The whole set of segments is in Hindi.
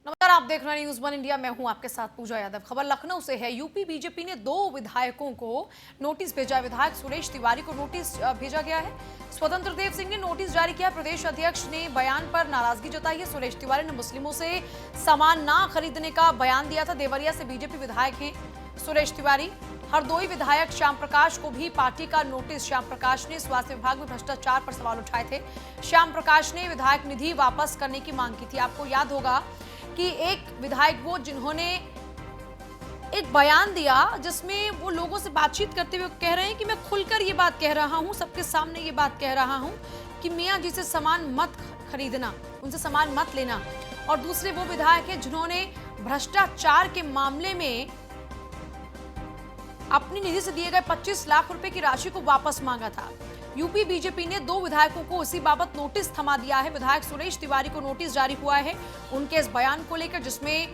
नमस्कार, आप देख रहे हैं न्यूज़ वन इंडिया। मैं हूं आपके साथ पूजा यादव। खबर लखनऊ से है। यूपी बीजेपी ने 2 विधायकों को नोटिस भेजा। विधायक सुरेश तिवारी को नोटिस भेजा गया है। स्वतंत्र देव सिंह ने नोटिस जारी किया। प्रदेश अध्यक्ष ने बयान पर नाराजगी जताई है। सुरेश तिवारी ने मुस्लिमों से सामान ना खरीदने का बयान दिया था। देवरिया से बीजेपी विधायक हैं सुरेश तिवारी। हरदोई विधायक श्याम प्रकाश को भी पार्टी का नोटिस। श्याम प्रकाश ने स्वास्थ्य विभाग में भ्रष्टाचार पर सवाल उठाए थे। श्याम प्रकाश ने विधायक निधि वापस करने की मांग की थी। आपको याद होगा कि एक विधायक वो जिन्होंने एक बयान दिया जिसमें वो लोगों से बातचीत करते हुए कह रहे हैं कि मैं खुलकर ये बात कह रहा हूं, सबके सामने ये बात कह रहा हूं कि मियां जी से सामान मत खरीदना, उनसे सामान मत लेना। और दूसरे वो विधायक हैं जिन्होंने भ्रष्टाचार के मामले में अपनी निधि से दिए गए 25 लाख रुपए की राशि को वापस मांगा था। यूपी बीजेपी ने 2 विधायकों को इसी बाबत नोटिस थमा दिया है। विधायक सुरेश तिवारी को नोटिस जारी हुआ है उनके इस बयान को लेकर, जिसमें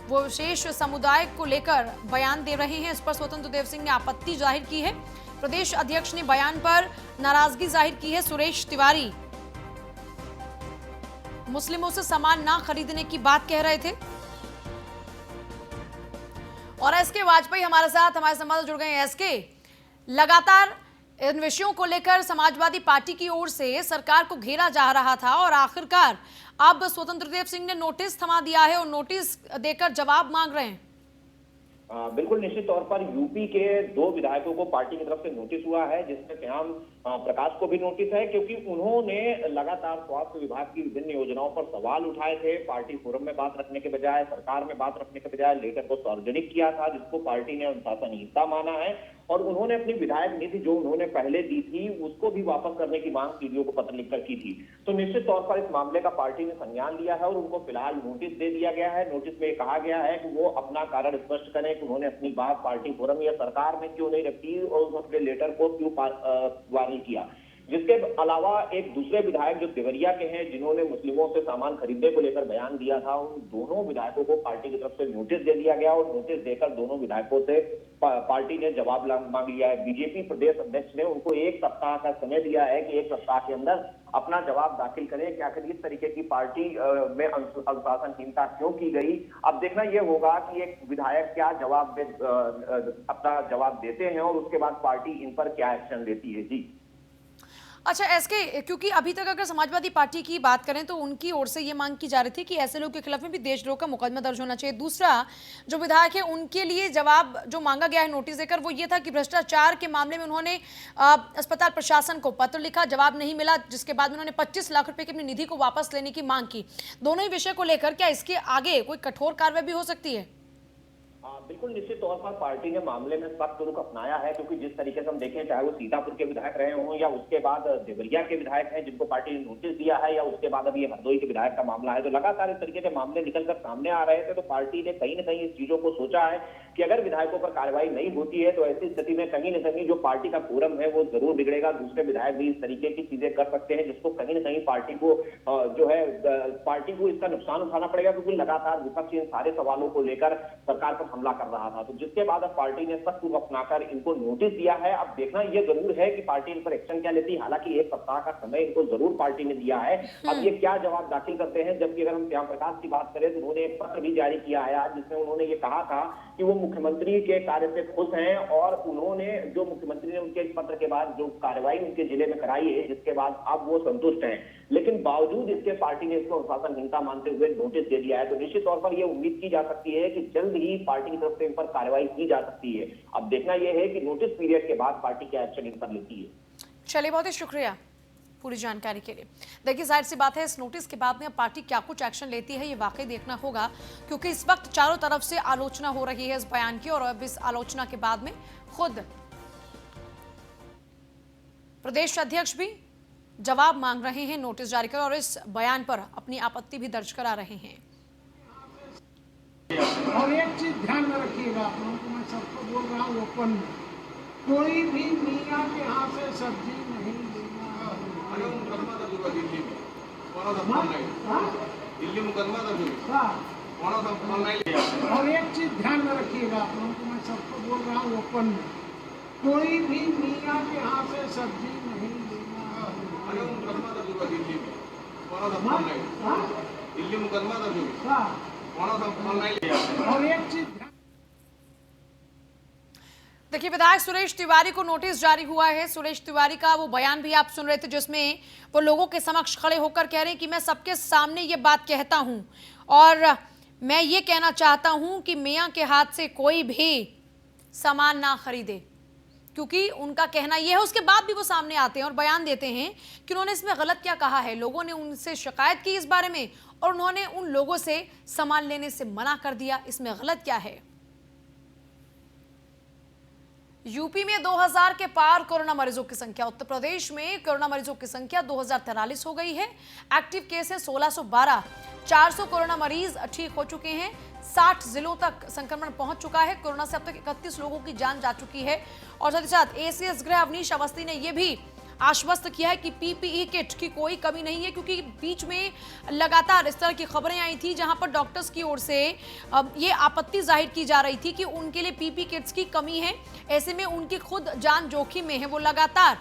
वो विशेष समुदाय को लेकर बयान दे रहे हैं। इस पर स्वतंत्र देव सिंह ने आपत्ति जाहिर की है। प्रदेश अध्यक्ष ने बयान पर नाराजगी जाहिर की है। सुरेश तिवारी मुस्लिमों से सामान ना खरीदने की बात कह रहे थे। और एसके वाजपेयी हमारे साथ, हमारे संवाददाता जुड़ गए हैं। एसके, लगातार इन विषयों को लेकर समाजवादी पार्टी की ओर से सरकार को घेरा जा रहा था और आखिरकार अब स्वतंत्र देव सिंह ने नोटिस थमा दिया है और नोटिस देकर जवाब मांग रहे हैं। बिल्कुल निश्चित तौर पर यूपी के 2 विधायकों को पार्टी की तरफ से नोटिस हुआ है, जिसमें श्याम प्रकाश को भी नोटिस है, क्योंकि उन्होंने लगातार स्वास्थ्य विभाग की विभिन्न योजनाओं पर सवाल उठाए थे। पार्टी फोरम में बात रखने के बजाय, सरकार में बात रखने के बजाय लेटर को सार्वजनिक किया था, जिसको पार्टी ने अनुशासनहीनता माना है। और उन्होंने अपनी विधायक निधि जो उन्होंने पहले दी थी उसको भी वापस करने की मांग सीडीओ को पत्र लिखकर की थी। तो निश्चित तौर पर इस मामले का पार्टी ने संज्ञान लिया है और उनको फिलहाल नोटिस दे दिया गया है। नोटिस में कहा गया है कि वो अपना कारण स्पष्ट करें कि उन्होंने अपनी बात पार्टी फोरम या सरकार में क्यों नहीं रखी और उन्होंने लेटर को क्यों वायरल किया। जिसके अलावा एक दूसरे विधायक जो देवरिया के हैं, जिन्होंने मुस्लिमों से सामान खरीदने को लेकर बयान दिया था, उन दोनों विधायकों को पार्टी की तरफ से नोटिस दे दिया गया और नोटिस देकर दोनों विधायकों से पार्टी ने जवाब मांग लिया है। बीजेपी प्रदेश अध्यक्ष ने उनको 1 सप्ताह का समय दिया है कि 1 सप्ताह के अंदर अपना जवाब दाखिल करें कि आखिर इस तरीके की पार्टी में अनुशासनहीनता क्यों की गई। अब देखना यह होगा कि एक विधायक क्या जवाब अपना जवाब देते हैं और उसके बाद पार्टी इन पर क्या एक्शन लेती है। जी अच्छा एसके, क्योंकि अभी तक अगर समाजवादी पार्टी की बात करें तो उनकी ओर से ये मांग की जा रही थी कि ऐसे लोगों के खिलाफ में भी देशद्रोह का मुकदमा दर्ज होना चाहिए। दूसरा जो विधायक है उनके लिए जवाब जो मांगा गया है नोटिस देकर वो ये था कि भ्रष्टाचार के मामले में उन्होंने अस्पताल प्रशासन को पत्र लिखा, जवाब नहीं मिला, जिसके बाद उन्होंने 25 लाख रुपए की अपनी निधि को वापस लेने की मांग की। दोनों ही विषय को लेकर क्या इसके आगे कोई कठोर कार्रवाई भी हो सकती है? बिल्कुल निश्चित तौर पर पार्टी ने मामले में सख्त रुख अपनाया है, क्योंकि जिस तरीके से हम देखें, चाहे वो सीतापुर के विधायक रहे हों या उसके बाद देवरिया के विधायक हैं जिनको पार्टी ने नोटिस दिया है, या उसके बाद अभी हरदोई के विधायक का मामला है, तो लगातार इस तरीके के मामले निकलकर सामने आ रहे थे। तो पार्टी ने कहीं न कहीं इस चीजों को सोचा है कि अगर विधायकों पर कार्रवाई नहीं होती है तो ऐसी स्थिति में कहीं न कहीं जो पार्टी का फोरम है वो जरूर बिगड़ेगा। दूसरे विधायक भी इस तरीके की चीजें कर सकते हैं, जिसको कहीं न कहीं पार्टी को जो है पार्टी को इसका नुकसान उठाना पड़ेगा, क्योंकि लगातार विपक्ष इन सारे सवालों को लेकर सरकार पर हमला कर रहा था। तो जिसके बाद अब पार्टी ने सख्त रुख अपनाकर इनको नोटिस दिया है। अब देखना यह जरूर है कि पार्टी इन पर एक्शन क्या लेती है। हालांकि 1 सप्ताह का समय इनको जरूर पार्टी ने दिया है। अब ये क्या जवाब दाखिल करते हैं। जबकि अगर हम श्याम प्रकाश की बात करें तो उन्होंने एक पत्र भी जारी किया है आज, जिसमें उन्होंने ये कहा था कि वो मुख्यमंत्री के कार्य से खुश हैं और उन्होंने जो मुख्यमंत्री ने उनके पत्र के बाद जो कार्रवाई उनके जिले में कराई है, जिसके बाद अब वो संतुष्ट हैं। लेकिन बावजूद इसके पार्टी ने इसको अनुशासनहीनता मानते हुए नोटिस दे दिया है। तो निश्चित तौर पर यह उम्मीद की जा सकती है कि जल्द ही पार्टी की तरफ से इन पर कार्रवाई की जा सकती है। अब देखना यह है कि नोटिस पीरियड के बाद पार्टी क्या एक्शन इन पर लेती है। चलिए, बहुत ही शुक्रिया पूरी जानकारी के लिए। देखिए, जाहिर सी बात है इस नोटिस के बाद में अब पार्टी क्या कुछ एक्शन लेती है ये वाकई देखना होगा, क्योंकि इस वक्त चारों तरफ से आलोचना हो रही है इस बयान की और अब इस आलोचना के बाद में खुद प्रदेश अध्यक्ष भी जवाब मांग रहे हैं नोटिस जारी कर और इस बयान पर अपनी आपत्ति भी दर्ज करा रहे हैं। और एक चीज ध्यान में रखिएगा, आप लोगों को मैं सबको बोल रहा हूँ ओपन में, कोई भी मियाँ के यहाँ से सब्जी नहीं लेना। दिल्ली मुकदमा और एक चीज ध्यान में रखिएगा, आप लोगों को मैं सबको बोल रहा हूँ ओपन में, कोई भी मियाँ के यहाँ से सब्जी नहीं लेना। दिल्ली मुकदमा दिल्ली मुकदमा और एक चीज देखिए, विधायक सुरेश तिवारी को नोटिस जारी हुआ है। सुरेश तिवारी का वो बयान भी आप सुन रहे थे, जिसमें वो लोगों के समक्ष खड़े होकर कह रहे हैं कि मैं सबके सामने ये बात कहता हूं और मैं ये कहना चाहता हूं कि मियां के हाथ से कोई भी सामान ना खरीदे, क्योंकि उनका कहना यह है। उसके बाद भी वो सामने आते हैं और बयान देते हैं कि उन्होंने इसमें गलत क्या कहा है। लोगों ने उनसे शिकायत की इस बारे में और उन्होंने उन लोगों से सामान लेने से मना कर दिया। इसमें गलत क्या है? यूपी में 2000 के पार कोरोना मरीजों की संख्या। उत्तर प्रदेश में कोरोना मरीजों की संख्या 2043 हो गई है। एक्टिव केस है 1612। 400 कोरोना मरीज ठीक हो चुके हैं। 60 जिलों तक संक्रमण पहुंच चुका है। कोरोना से अब तक 31 लोगों की जान जा चुकी है। और साथ ही साथ एसीएस गृह अवनीश अवस्थी ने यह भी आश्वस्त किया है कि पीपीई किट की कोई कमी नहीं है, क्योंकि बीच में लगातार इस तरह की खबरें आई थी जहां पर डॉक्टर्स की ओर से ये आपत्ति जाहिर की जा रही थी कि उनके लिए पीपीई किट्स की कमी है। ऐसे में उनकी खुद जान जोखिम में है। वो लगातार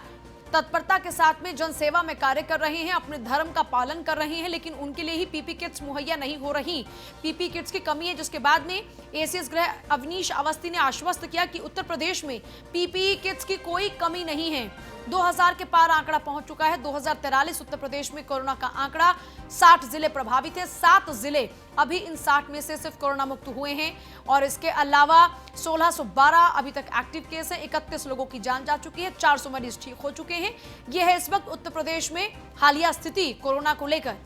तत्परता के साथ में जनसेवा में कार्य कर रहे हैं, अपने धर्म का पालन कर रहे हैं, लेकिन उनके लिए ही पीपी किट्स मुहैया नहीं हो रही। पीपी किट्स की कमी है, जिसके बाद में एसीएस गृह अवनीश अवस्थी ने आश्वस्त किया कि उत्तर प्रदेश में पीपीई किट्स की कोई कमी नहीं है। 2000 के पार आंकड़ा पहुंच चुका है। 2043 उत्तर प्रदेश में कोरोना का आंकड़ा। 60 जिले प्रभावित है। 7 जिले अभी इन 60 में से सिर्फ कोरोना मुक्त हुए हैं और इसके अलावा 1612 अभी तक एक्टिव केस है। 31 लोगों की जान जा चुकी है। 400 मरीज ठीक हो चुके हैं। यह है इस वक्त उत्तर प्रदेश में हालिया स्थिति कोरोना को लेकर।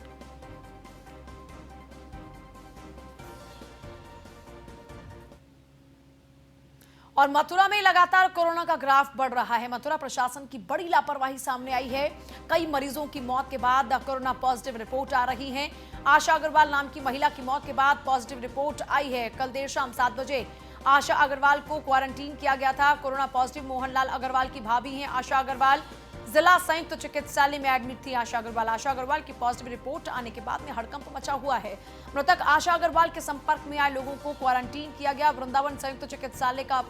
और मथुरा में लगातार कोरोना का ग्राफ बढ़ रहा है। मथुरा प्रशासन की बड़ी लापरवाही सामने आई है। कई मरीजों की मौत के बाद कोरोना पॉजिटिव रिपोर्ट आ रही है। आशा अग्रवाल नाम की महिला की मौत के बाद पॉजिटिव रिपोर्ट आई है। कल देर शाम 7 बजे आशा अग्रवाल को क्वारंटीन किया गया था। कोरोना पॉजिटिव मोहनलाल अग्रवाल की भाभी हैं आशा अग्रवाल। जिला संयुक्त चिकित्सालय में एडमिट थी आशा अग्रवाल। आशा अग्रवाल की पॉजिटिव रिपोर्ट आने के बाद में हड़कंप मचा हुआ है। मृतक आशा अग्रवाल के संपर्क में आए लोगों को क्वारंटीन किया गया। वृंदावन संयुक्त चिकित्सालय का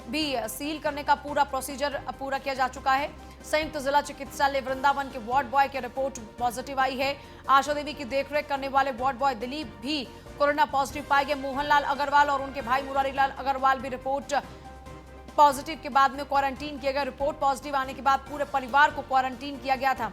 भी सील करने का पूरा प्रोसीजर पूरा किया जा चुका है। संयुक्त जिला चिकित्सालय वृंदावन के वार्ड बॉय की रिपोर्ट पॉजिटिव आई है। आशा देवी की देखरेख करने वाले वार्ड बॉय दिलीप भी कोरोना पॉजिटिव पाए गए। मोहनलाल अग्रवाल और उनके भाई मुरारीलाल अग्रवाल भी रिपोर्ट पॉजिटिव के बाद में क्वारंटीन किया गया। रिपोर्ट पॉजिटिव आने के बाद पूरे परिवार को क्वारंटीन किया गया था।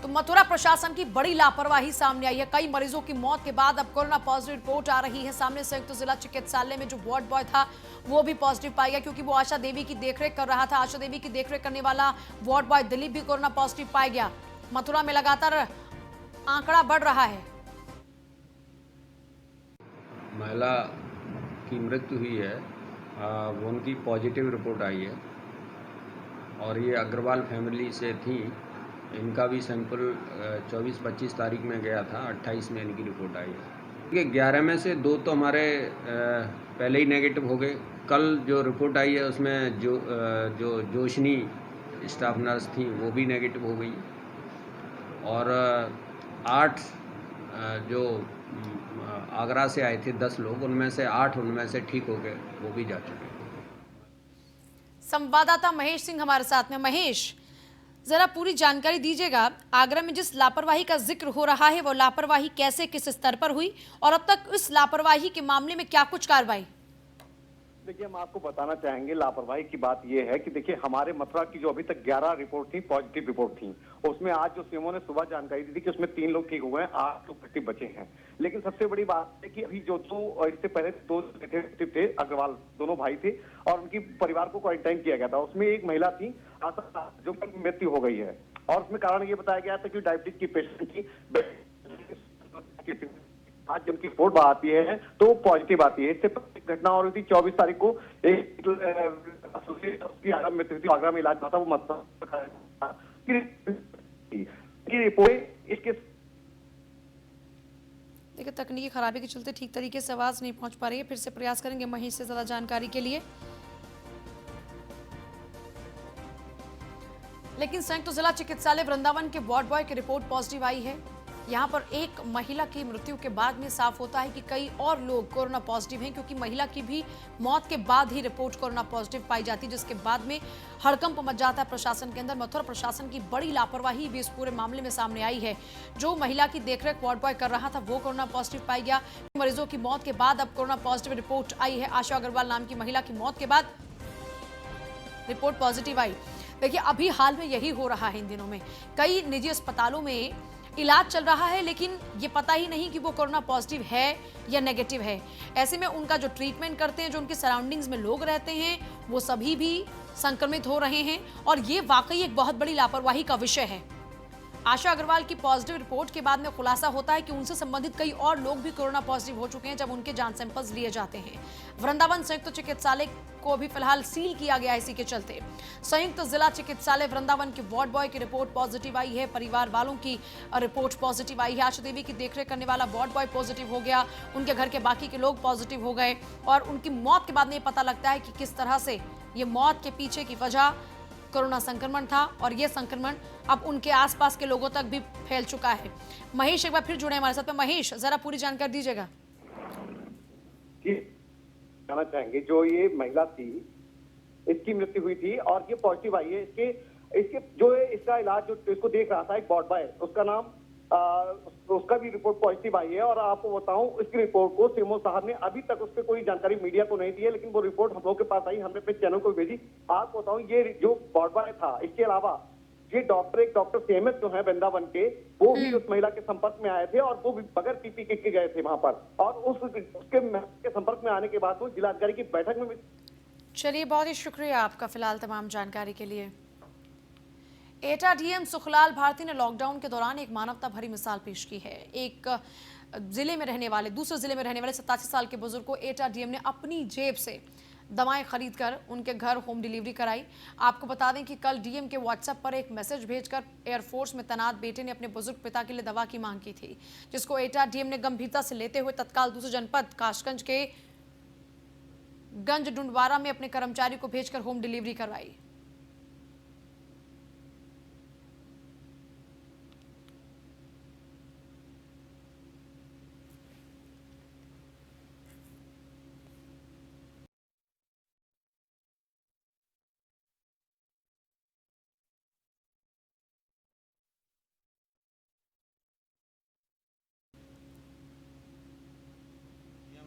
तो मथुरा प्रशासन की बड़ी लापरवाही सामने आई है। कई मरीजों की मौत के बाद अब कोरोना पॉजिटिव रिपोर्ट आ रही है सामने। संयुक्त जिला चिकित्सालय में जो वार्ड बॉय था वो भी पॉजिटिव पाया गया, क्योंकि वो आशा देवी की देखरेख कर रहा था। आशा देवी की देखरेख करने वाला वार्ड बॉय दिलीप भी कोरोना पॉजिटिव पाया गया। मथुरा में लगातार आंकड़ा बढ़ रहा है। महिला की मृत्यु हुई है, वो उनकी पॉजिटिव रिपोर्ट आई है और ये अग्रवाल फैमिली से थी। इनका भी सैंपल 24-25 तारीख में गया था। 28 में इनकी रिपोर्ट आई है। 11 में से 2 तो हमारे पहले ही नेगेटिव हो गए। कल जो रिपोर्ट आई है उसमें जो जोशनी स्टाफ नर्स थी वो भी नेगेटिव हो गई और 8 जो आगरा से आए थे 10 लोग, उनमें से 8 उनमें से ठीक हो गए, वो भी जा चुके हैं। संवाददाता महेश सिंह हमारे साथ में। महेश, जरा पूरी जानकारी दीजिएगा। आगरा में जिस लापरवाही का जिक्र हो रहा है वो लापरवाही कैसे, किस स्तर पर हुई और अब तक इस लापरवाही के मामले में क्या कुछ कार्रवाई? देखिए, हम आपको बताना चाहेंगे लापरवाही की बात यह है कि देखिए हमारे मथुरा की जो अभी तक 11 रिपोर्ट थी, पॉजिटिव रिपोर्ट थी, उसमें आज जो सीएमओ ने सुबह जानकारी दी थी कि उसमें 3 लोग ठीक हुए हैं, 8 लोग एक्टिव बचे हैं। लेकिन सबसे बड़ी बात है कि अभी जो इससे पहले 2 एक्टिव थे, अग्रवाल दोनों भाई थे और उनकी परिवार को क्वारंटाइन किया गया था। उसमें एक महिला थी आशा, जो मृत्यु हो गई है और उसमें कारण ये बताया गया था कि डायबिटीज की पेशेंट थी। आज जब उनकी रिपोर्ट आती है तो पॉजिटिव आती है। इससे घटना और हुई थी 24 तारीख को। एक मृत्यु थी, आगरा में इलाज था, वो मथुरा की रिपोर्ट इसके। देखिए, तकनीकी खराबी के चलते ठीक तरीके से आवाज नहीं पहुंच पा रही है। फिर से प्रयास करेंगे महेश से ज्यादा जानकारी के लिए। लेकिन संयुक्त जिला चिकित्सालय वृंदावन के वार्ड बॉय की रिपोर्ट पॉजिटिव आई है। यहाँ पर एक महिला की मृत्यु के बाद में साफ होता है कि कई और लोग कोरोना पॉजिटिव हैं, क्योंकि महिला की भी मौत के बाद ही रिपोर्ट कोरोना पॉजिटिव पाई जाती है, जिसके बाद में हड़कंप मच जाता है प्रशासन के अंदर। मथुरा प्रशासन की बड़ी लापरवाही भी इस पूरे मामले में सामने आई है। जो महिला की देखरेख वार्ड बॉय कर रहा था वो कोरोना पॉजिटिव पाई गया। मरीजों की मौत के बाद अब कोरोना पॉजिटिव रिपोर्ट आई है। आशा अग्रवाल नाम की महिला की मौत के बाद रिपोर्ट पॉजिटिव आई। देखिए, अभी हाल में यही हो रहा है इन दिनों में। कई निजी अस्पतालों में इलाज चल रहा है, लेकिन ये पता ही नहीं कि वो कोरोना पॉजिटिव है या नेगेटिव है। ऐसे में उनका जो ट्रीटमेंट करते हैं, जो उनके सराउंडिंग्स में लोग रहते हैं, वो सभी भी संक्रमित हो रहे हैं और ये वाकई एक बहुत बड़ी लापरवाही का विषय है। आशा अग्रवाल की पॉजिटिव रिपोर्ट के बाद में खुलासा होता है कि उनसे संबंधित कई और लोग भी कोरोना पॉजिटिव हो चुके हैं जब उनके जांच सैंपल्स लिए जाते हैं। वृंदावन संयुक्त चिकित्सालय को भी फिलहाल सील किया गया है। इसी के चलते संयुक्त जिला चिकित्सालय वृंदावन के वार्ड बॉय की रिपोर्ट पॉजिटिव आई है। परिवार वालों की रिपोर्ट पॉजिटिव आई है। आशा देवी की देखरेख करने वाला वार्ड बॉय पॉजिटिव हो गया, उनके घर के बाकी के लोग पॉजिटिव हो गए और उनकी मौत के बाद में पता लगता है कि किस तरह से ये मौत के पीछे की वजह कोरोना संक्रमण था और ये संक्रमण अब उनके आसपास के लोगों तक भी फैल चुका है। महेश एक बार फिर जुड़े हमारे साथ में। महेश, जरा पूरी जानकारी दीजिएगा। कहना चाहेंगे, जो ये महिला थी इसकी मृत्यु हुई थी और ये पॉजिटिव आई है। इसके जो है इसका इलाज जो इसको देख रहा था एक वार्ड बॉय, उसका नाम उसका भी रिपोर्ट पॉजिटिव आई है। और आपको बताऊं, इसकी रिपोर्ट को सीएमओ साहब ने अभी तक उस पर कोई जानकारी मीडिया को नहीं दी है, लेकिन वो रिपोर्ट हम लोग के पास आई, हमने अपने चैनल को भेजी। आपको बताऊं, ये जो वार्ड बॉय था, इसके अलावा ये एक डॉक्टर सीएमएस जो है वृंदावन के, वो भी उस महिला के संपर्क में आए थे और वो भी बगैर पीपी किट के गए थे वहां पर। और उसके संपर्क में आने के बाद वो जिलाधिकारी की बैठक में। चलिए, बहुत ही शुक्रिया आपका फिलहाल तमाम जानकारी के लिए। एटा डीएम सुखलाल भारती ने लॉकडाउन के दौरान एक मानवता भरी मिसाल पेश की है। एक जिले में रहने वाले, दूसरे जिले में रहने वाले 87 साल के बुजुर्ग को एटा डीएम ने अपनी जेब से दवाएं खरीदकर उनके घर होम डिलीवरी कराई। आपको बता दें कि कल डीएम के व्हाट्सएप पर एक मैसेज भेजकर एयरफोर्स में तैनात बेटे ने अपने बुजुर्ग पिता के लिए दवा की मांग की थी, जिसको एटा डीएम ने गंभीरता से लेते हुए तत्काल दूसरे जनपद कासगंज के गंज डुंडवारा में अपने कर्मचारी को भेजकर होम डिलीवरी करवाई।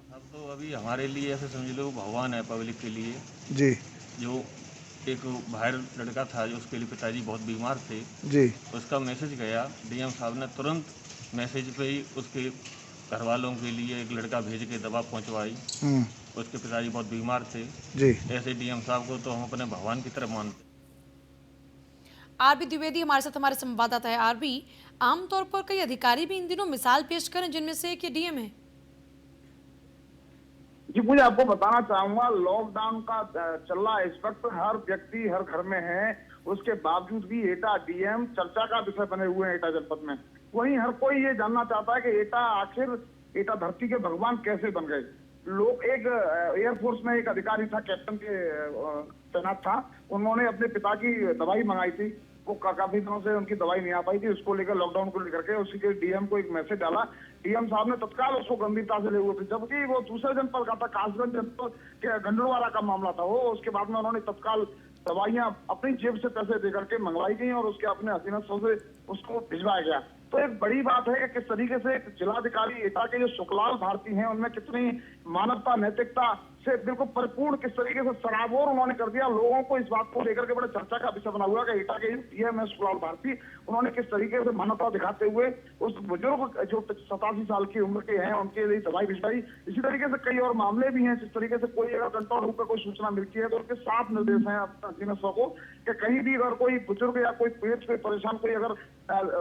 अब तो अभी हमारे लिए ऐसे समझ लो भगवान है पब्लिक के लिए जी। जो एक बाहर लड़का था जो उसके लिए पिताजी बहुत बीमार थे जी। उसका मैसेज गया, डीएम साहब ने तुरंत मैसेज पे ही उसके घर वालों के लिए एक लड़का भेज के दवा पहुंचवाई। उसके पिताजी बहुत बीमार थे जी। ऐसे डीएम साहब को तो हम अपने भगवान की तरह मानते। आरबी द्विवेदी हमारे साथ, हमारे संवाददाता है। आरबी, आमतौर पर कई अधिकारी भी इन दिनों मिसाल पेश करें, जिनमें से एक ये डीएम है। जी, मुझे आपको बताना चाहूंगा, लॉकडाउन का चल रहा इस वक्त, हर व्यक्ति हर घर में है, उसके बावजूद भी एटा डीएम चर्चा का विषय बने हुए हैं एटा जनपद में। वहीं हर कोई ये जानना चाहता है कि एटा आखिर एटा धरती के भगवान कैसे बन गए। लोग, एक एयरफोर्स में एक अधिकारी था, कैप्टन के तैनात था, उन्होंने अपने पिता की दवाई मंगाई थी, वो काफी दिनों से उनकी दवाई नहीं आ पाई थी, उसको लेकर लॉकडाउन को लेकर के उसी के डीएम को एक मैसेज डाला। डीएम साहब ने तत्काल उसको गंभीरता से ले हुए थे, जबकि वो दूसरे जनपद का था, कासगंज जनपद के गंडरवारा का मामला था वो। उसके बाद में उन्होंने तत्काल दवाइयां अपनी जेब से पैसे देकर के मंगवाई गई और उसके अपने हसीनों से उसको भिजवाया गया। तो एक बड़ी बात है कि किस तरीके से जिलाधिकारी एटा के जो सुखलाल भारती हैं, उनमें कितनी मानवता नैतिकता से बिल्कुल परिपूर्ण किस तरीके से सराबोर उन्होंने कर दिया। लोगों को इस बात को लेकर के बड़े चर्चा का विषय बना हुआ कि एटा के डीएम है सुखलाल भारती, उन्होंने किस तरीके से मानवता दिखाते हुए उस बुजुर्ग जो 87 साल की उम्र के हैं उनके लिए दवाई भिजवाई। इसी तरीके से कई और मामले भी हैं, जिस तरीके से कोई अगर कंट्रोल रूम पर कोई सूचना मिलती है तो उनके साफ निर्देश हैं अपने को कि कहीं भी अगर कोई बुजुर्ग या कोई पेट कोई परेशान, कोई अगर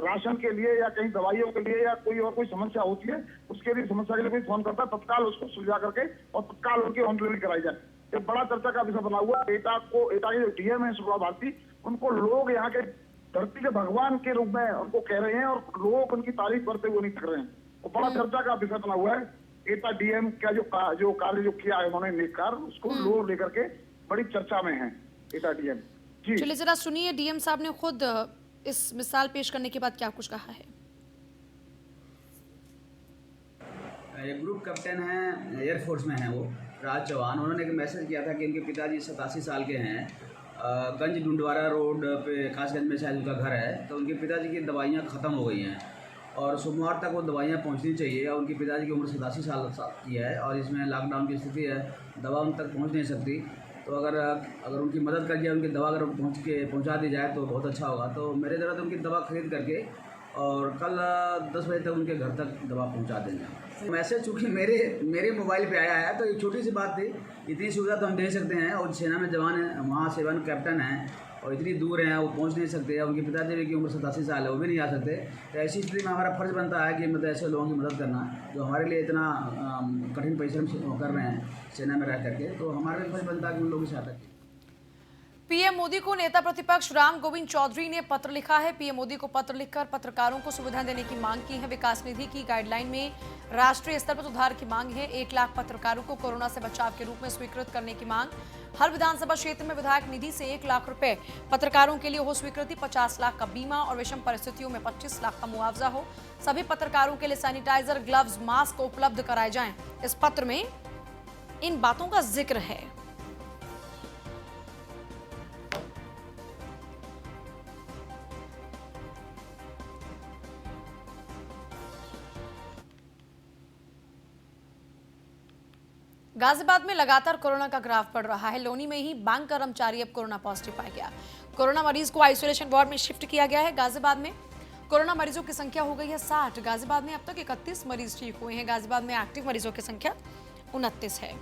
राशन के लिए या कहीं दवाइयों के लिए या कोई और कोई समस्या होती है, उसके लिए समस्या के लिए कोई फोन करता है, तत्काल उसको सुलझा करके और तत्काल उनकी होम डिलीवरी कराई जाए। ये बड़ा चर्चा का विषय बना हुआ। एटा के जो डीएम है सुखलाल भारती, उनको लोग यहाँ के धरती के भगवान के रूप में उनको कह रहे हैं और लोग उनकी तारीफ करते हुए नहीं थक रहे हैं। वो बड़ा चर्चा का विषय बना हुआ है। एटा डीएम का जो कार्य जो किया है उन्होंने नेककार, उसको लोग लेकर के बड़ी चर्चा में है एटा डीएम। जी, चलिए जरा सुनिए डीएम साहब ने खुद इस मिसाल पेश करने के बाद क्या कुछ कहा है। एक ग्रुप कैप्टन हैं, एयरफोर्स में हैं वो, राज चौहान। उन्होंने एक मैसेज किया था कि उनके पिताजी 87 साल के हैं, गंज डुंडवारा रोड पे कासगंज में शायद उनका घर है। तो उनके पिताजी की दवाइयाँ ख़त्म हो गई हैं और सोमवार तक वो दवाइयाँ पहुंचनी चाहिए। और उनकी पिताजी की उम्र 87 साल की है और इसमें लॉकडाउन की स्थिति है, दवा उन तक पहुंच नहीं सकती। तो अगर उनकी मदद कर दिया, उनकी दवा अगर पहुंचा दी जाए तो बहुत अच्छा होगा। तो मेरे ज़रा उनकी दवा खरीद करके और कल 10 बजे तक उनके घर तक दवा पहुंचा देंगे। मैसेज चूँकि मेरे मोबाइल पे आया है तो एक छोटी सी बात थी, इतनी सुविधा तो हम दे सकते हैं। और सेना में जवान हैं, वहाँ सेवन कैप्टन हैं और इतनी दूर हैं, वो पहुंच नहीं सकते। उनके पिताजी की उम्र 87 साल है, वो भी नहीं आ सकते। तो ऐसी स्थिति में हमारा फ़र्ज़ बनता है कि मतलब ऐसे लोगों की मदद करना जो हमारे लिए इतना कठिन परिश्रम कर रहे हैं सेना में रह करके। तो हमारा भी फ़र्ज़ बनता है कि उन लोगों की सहायता की। पीएम मोदी को नेता प्रतिपक्ष राम गोविंद चौधरी ने पत्र लिखा है। पीएम मोदी को पत्र लिखकर पत्रकारों को सुविधा देने की मांग की है। विकास निधि की गाइडलाइन में राष्ट्रीय स्तर पर सुधार की मांग है। 1 लाख पत्रकारों को कोरोना से बचाव के रूप में स्वीकृत करने की मांग। हर विधानसभा क्षेत्र में विधायक निधि से 1 लाख रुपए पत्रकारों के लिए हो स्वीकृति। 50 लाख का बीमा और विषम परिस्थितियों में 25 लाख का मुआवजा हो। सभी पत्रकारों के लिए सैनिटाइजर, ग्लव्स, मास्क उपलब्ध कराए जाएं। इस पत्र में इन बातों का जिक्र है। गाजियाबाद में लगातार कोरोना का ग्राफ बढ़ रहा है। लोनी में ही बैंक कर्मचारी अब कोरोना पॉजिटिव पाया गया। कोरोना मरीज को आइसोलेशन वार्ड में शिफ्ट किया गया है। गाजियाबाद में कोरोना मरीजों की संख्या हो गई है 60। गाजियाबाद में अब तक 31 मरीज ठीक हुए हैं। गाजियाबाद में एक्टिव मरीजों की संख्या 29 है।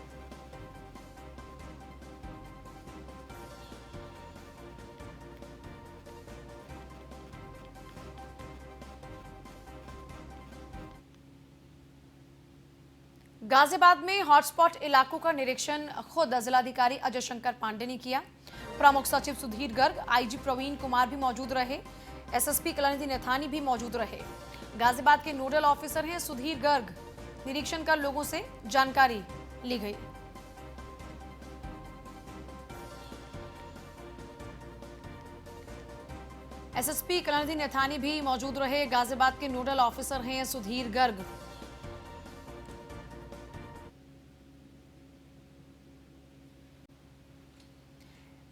गाजियाबाद में हॉटस्पॉट इलाकों का निरीक्षण खुद जिलाधिकारी अजय शंकर पांडे ने किया। प्रमुख सचिव सुधीर गर्ग, आईजी प्रवीण कुमार भी मौजूद रहे। एसएसपी कलानिधि नैथानी भी मौजूद रहे। गाजियाबाद के नोडल ऑफिसर हैं सुधीर गर्ग। निरीक्षण कर लोगों से जानकारी ली गई। एसएसपी कलानिधि नैथानी भी मौजूद रहे। गाजियाबाद के नोडल ऑफिसर हैं सुधीर गर्ग।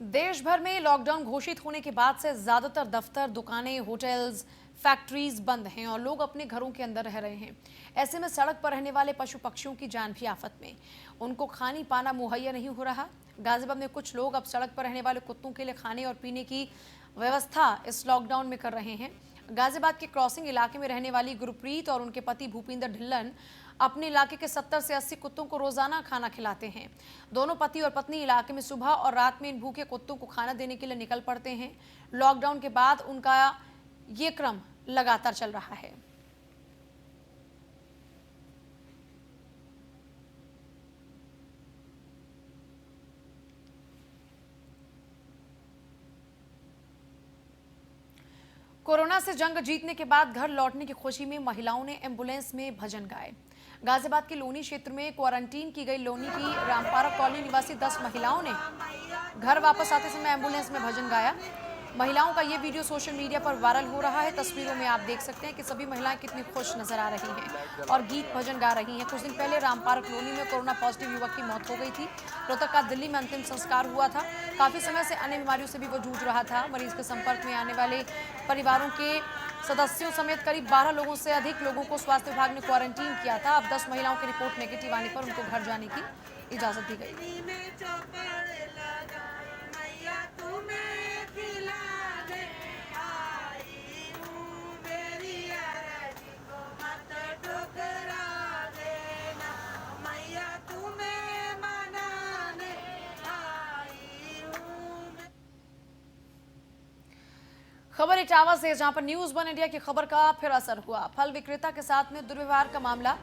देश भर में लॉकडाउन घोषित होने के बाद से ज्यादातर दफ्तर, दुकानें, होटल्स, फैक्ट्रीज बंद हैं और लोग अपने घरों के अंदर रह रहे हैं। ऐसे में सड़क पर रहने वाले पशु पक्षियों की जान भी आफत में। उनको खानी पाना मुहैया नहीं हो रहा। गाजियाबाद में कुछ लोग अब सड़क पर रहने वाले कुत्तों के लिए खाने और पीने की व्यवस्था इस लॉकडाउन में कर रहे हैं। गाजियाबाद के क्रॉसिंग इलाके में रहने वाली गुरप्रीत और उनके पति भूपिंदर ढिल्लन अपने इलाके के 70 से 80 कुत्तों को रोजाना खाना खिलाते हैं। दोनों पति और पत्नी इलाके में सुबह और रात में इन भूखे कुत्तों को खाना देने के लिए निकल पड़ते हैं। लॉकडाउन के बाद उनका ये क्रम लगातार चल रहा है। कोरोना से जंग जीतने के बाद घर लौटने की खुशी में महिलाओं ने एम्बुलेंस में भजन गाए। गाजियाबाद के लोनी क्षेत्र में क्वारंटीन की गई लोनी की रामपारा कॉलोनी निवासी 10 महिलाओं ने घर वापस आते समय एम्बुलेंस में भजन गाया। महिलाओं का ये वीडियो सोशल मीडिया पर वायरल हो रहा है। तस्वीरों में आप देख सकते हैं कि सभी महिलाएं कितनी खुश नजर आ रही हैं और गीत भजन गा रही हैं। कुछ दिन पहले रामपारा कॉलोनी में कोरोना पॉजिटिव युवक की मौत हो गई थी। रोहतक का दिल्ली में अंतिम संस्कार हुआ था। काफी समय से अन्य बीमारियों से भी वो जूझ रहा था। मरीज के संपर्क में आने वाले परिवारों के सदस्यों समेत करीब 12 लोगों से अधिक लोगों को स्वास्थ्य विभाग ने क्वारंटीन किया था। अब 10 महिलाओं की रिपोर्ट नेगेटिव आने पर उनको घर जाने की इजाजत दी गई। खबर इटावा से, जहां पर न्यूज वन इंडिया की खबर का फिर असर हुआ। फल विक्रेता के साथ में दुर्व्यवहार का मामला।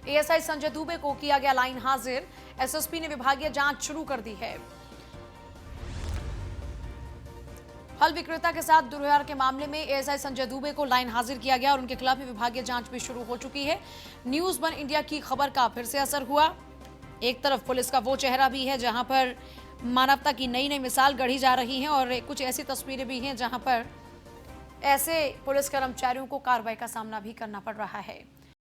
एएसआई संजय दुबे को किया गया लाइन हाजिर। एसएसपी ने विभागीय जांच शुरू कर दी है। फल विक्रेता के साथ दुर्व्यवहार के मामले में एएसआई संजय दुबे को लाइन हाजिर किया गया और उनके खिलाफ विभागीय जांच भी शुरू हो चुकी है। न्यूज वन इंडिया की खबर का फिर से असर हुआ। एक तरफ पुलिस का वो चेहरा भी है जहां पर मानवता की नई नई मिसाल गढ़ी जा रही है और कुछ ऐसी तस्वीरें भी हैं जहां पर ऐसे पुलिस कर्मचारियों को कार्रवाई का सामना भी करना पड़ रहा है।